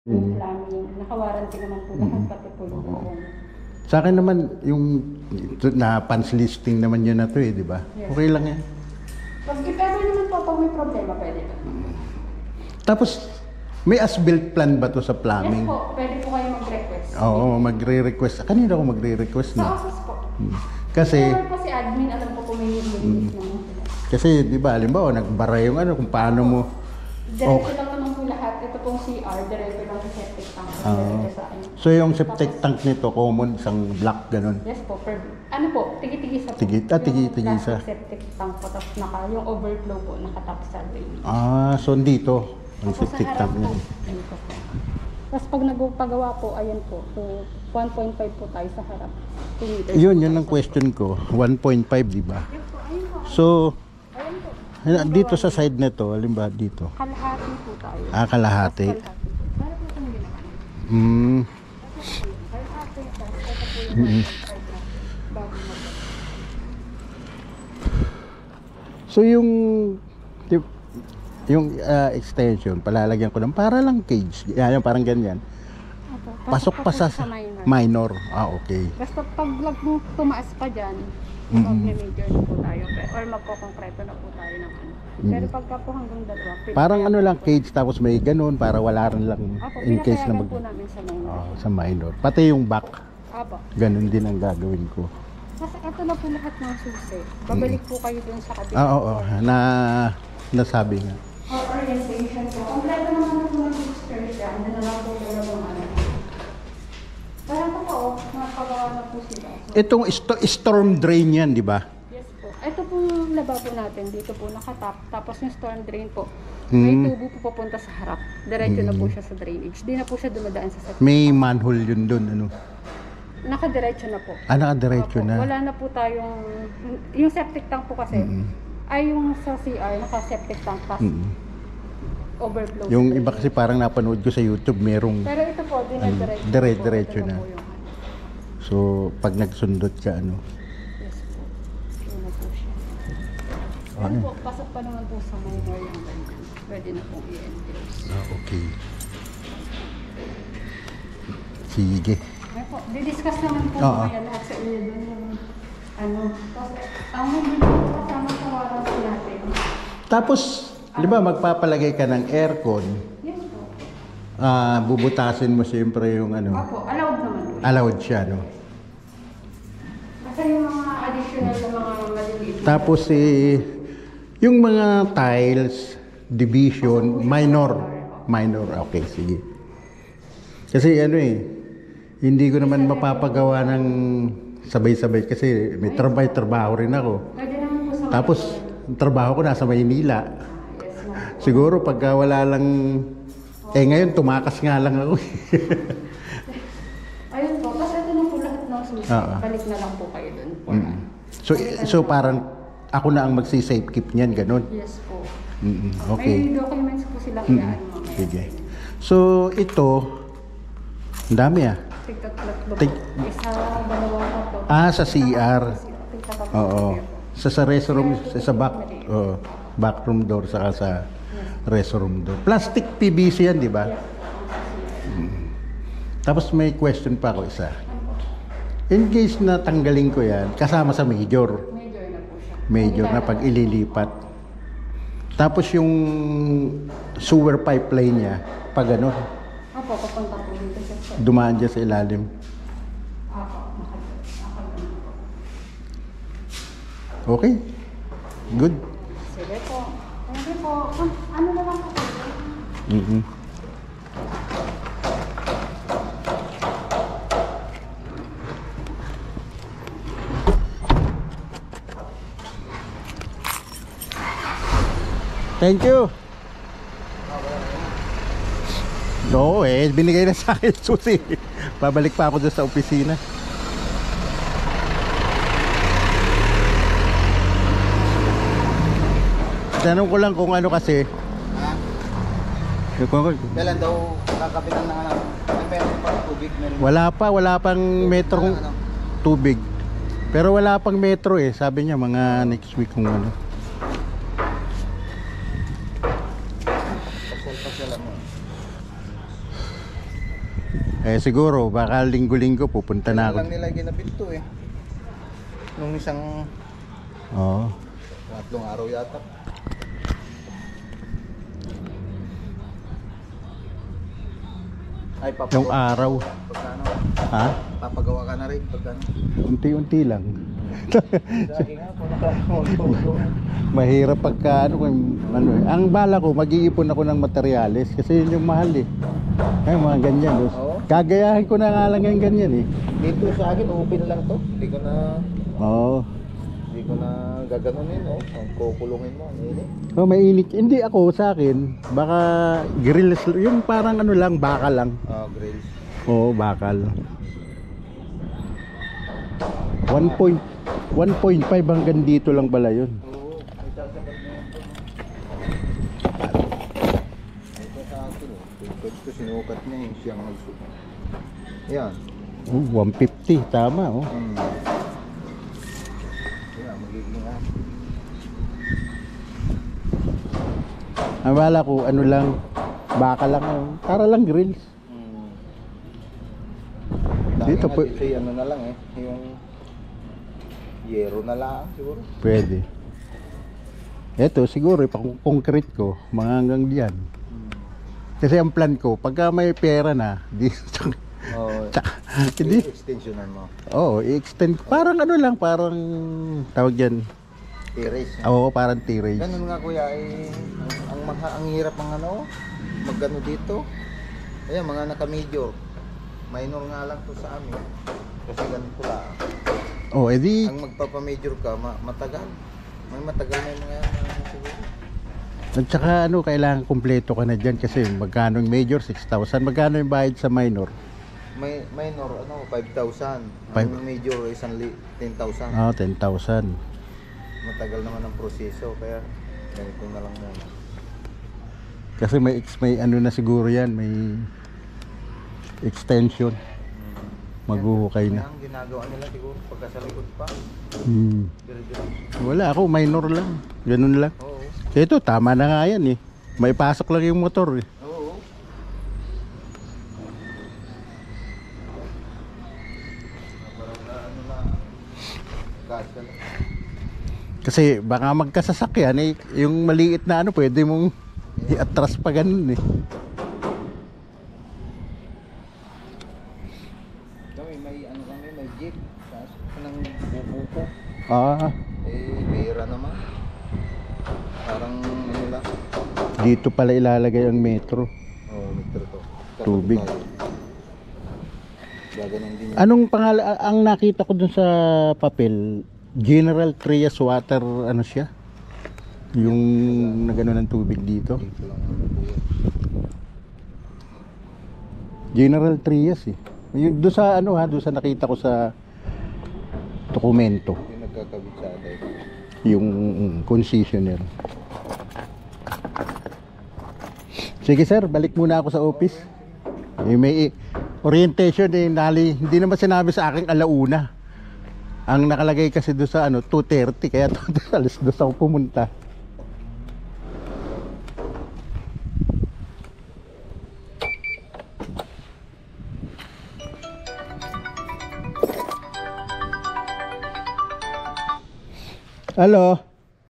Yung plumbing, naka-warranty naman po lahat, pati po yung buong. Sa akin naman, yung na pans listing naman yun na to eh, di ba? Yes. Okay lang yan. Pag if ever naman po, pag may problema, pwede po. Tapos, may as-built plan ba to sa Yes plumbing? po, pwede po kayo mag-request. Oo, magre-request. Kanina ako magre-request Sa na. office po. Kasi, Pero po si admin, alam ko po may nililinis naman sila. kasi di ba, halimbawa, nagbara yung ano, kung paano mo. Diretso lang naman po lahat. Ito pong CR, diretso lang sa septic tank. Diretso sa akin. So, yung septic tank nito, common, isang block, ganun. Yes po, per ano po, tigi-tigisa po. Tigi-tigisa. Yung plastic septic tank po, tapos yung overflow po, nakatap sa drain. Ah, so dito, ang Tapos septic sa tank harap niya. po, dito po. Tapos pag nagpagawa po, ayan po, so 1.5 po tayo sa harap. 2 meters. Yun ang question ko. 1.5, di ba? Yes po, ayun po. So, Ayun po. dito sa side nito, halimbawa dito. Kalahati po tayo. Ah, kalahati. Kalahati po. Para po itong ginawa. Hmm. Kalahati, tapos ito po yung 1.5 na bago mag- So, yung extension, palalagyan ko ng para lang cage. Yan, parang ganyan. Opo, Pasok pa sa minor. minor. Ah, okay. Basta pag tumaas pa dyan, mag-major na po tayo. Or magkokongkreto na po tayo ng ano. Pero pagka po hanggang dalawa, Parang ano lang cage tapos may ganun para wala rin lang Apo, in case na pinapayagan po namin sa minor. sa minor. Pati yung back, Apo. ganun din ang gagawin ko. Kasi ito na po lahat ng susi. Babalik po kayo dun sa kabila. Ah, oo. Nasabi nga. For orientation po. Kompleto naman po ng sisters yan. Ano na lang po talagang ano. Parang po po, nakagawa na po sila. So, Itong storm drain yan, di ba? yes po. Ito po yung lababo natin. Dito po nakatap. Tapos yung storm drain po. May tubo po papunta sa harap. Diretso na po siya sa drainage. Di na po siya dumadaan sa septic. May manhole yun dun, ano. Nakadiretso na po. Ah, nakadiretso Opo, na. wala na po tayong... Yung septic tank po kasi, ay yung sa CR, naka-septic tank, tapos overflow. Yung sa iba kasi parang napanood ko sa YouTube, merong Pero ito po, dinadiretso. dire-diretso Ito na. po yung ano. So, pag nagsundot ka, ano. Yes po. Yun na po siya. Ah, Yan po, pasok pa naman po sa minor yung ganyan. Pwede na pong i-enclose. Ah, okay. Sige. Yan po, didiscuss naman po Oo. kaya lahat sa inyo doon yung ano. Tapos, ang hindi po kasama sa warranty natin. Tapos, di ba magpapalagay ka ng aircon, Yes po. bubutasin mo siyempre yung ano, Opo, allowed naman po. allowed siya, no? Kasi yung mga additional na mga maliliit. Tapos, yung mga tiles, division, minor. Minor, okay, sige. Kasi ano hindi ko naman mapapagawa ng sabay-sabay kasi may trabaho rin ako. Pwede naman po sa Tapos, ang trabaho ko nasa Maynila. yes, ma'am. Siguro pagka wala lang, ngayon tumakas nga lang ako. Ayun po, kasi ito na po lahat ng susi. Oo. Balik na lang po kayo dun. So parang ako na ang magsi-safe keep niyan, ganun. Yes po. Okay. May documents po sila kaya ano mamaya. Sige. So ito, ang dami Tigtatlo po. Tig- Isa, dalawa, tatlo. Sa CR. Tigtatlo. Oo. Sa restroom, sa backroom door, saka sa restroom door. Plastic PVC yan, di ba? Tapos may question pa ako isa. In case na tanggalin ko yan, kasama sa major. Major na po siya. Major na pag ililipat. Tapos yung sewer pipeline niya, pag ano, Opo, papunta po dito siya. dumaan dyan sa ilalim. Opo, nakagano po. Okay? Good? Sige po. Sige po. Ano na lang po? Thank you. Oo binigay na sa akin susi. Babalik pa ako doon sa opisina. Tanong ko lang kung ano kasi. Kailan daw kakapitan ng ano? May meron pa tubig, meron. Wala pang metrong tubig. Pero wala pang metro sabi niya mga next week kung ano. Pasal mo. Eh siguro, baka linggo-linggo pupunta na ako. lang nila ginabit to eh. Nung isang Oo. 3 araw yata. Ay, Yung araw. Pagkano? Ha? Papagawa ka na rin pagkano? Unti-unti lang. Sige nga, kung nakakagawa. Mahirap pagka ang bala ko, mag-iipon ako ng materyales kasi yun yung mahal eh. Ay, mga ganyan. Oo. Gagayahin ko na nga lang yung ganyan eh. Dito sa akin, open lang to. Hindi ko na gaganunin, oh. Ang kukulungin mo, ang init. Oh, mainit. Hindi ako sa akin. Baka grills, yung parang ano lang, bakal lang. Grills. Oo, bakal. 1.5 hanggang dito lang pala yun. Oo, may sasabat na yun. Ito sa akin, oh. Ito sinukat niya yung siyang nagsukat. Yan. 150, tama oh. Yan, magiging Ang bala ko, ano lang, bakal lang, para lang grills. Dito Dito po. po. Ano na lang eh, yung yero na lang siguro. Pwede. Eto, siguro, pang-concrete ko, mga hanggang diyan. Kasi ang plan ko, pagka may pera na, Oo. hindi, Extensionan mo. i-extend. Parang ano lang, parang, tawag dyan, I-raise. oo, parang T-raise. Ganun nga kuya, ang hirap ang magano dito. Ayan, mga naka-major. Minor nga lang to sa amin. Kasi ganito lang. Oh, edi, Ang magpapa-major ka, matagal. May matagal na yung mga yan siguro. at saka ano, kailangan kumpleto ka na dyan kasi magkano yung major, 6,000. Magkano yung bayad sa minor? Minor, 5,000. Five. Ang major, 10,000. Ah, 10,000. Matagal naman ang proseso, kaya ganito na lang muna. Kasi may ano na siguro yan, may extension. Maghuhukay na. Ang ginagawa nila siguro pagka sa likod pa. Dire-dire. Wala ako, minor lang. Ganun lang. Oo. Ito, tama na nga yan eh. May pasok lang yung motor eh. Oo. Parang na kasya lang. Kasi baka magkasasakyan eh. Yung maliit na ano, pwede mong i-atras pa ganun eh. May jeep. Tapos nang bubuko. Ah, Bira naman. Parang ano lang. dito pala ilalagay ang metro. Metro to. Tubig. Gaganon din. Anong pangalan? Ang nakita ko dun sa papel, General Trias Water, ano siya? Yung nagano ng tubig dito. Dito lang ang buhay. General Trias eh. Yung doon sa ano ha, doon sa nakita ko sa dokumento, Yung nagkakabit sa atin. yung concessionaire. Sige sir, balik muna ako sa office. May orientation eh, hindi naman sinabi sa akin alauna. Ang nakalagay kasi doon sa ano, 2:30, kaya alas 2 ako pumunta. Hello.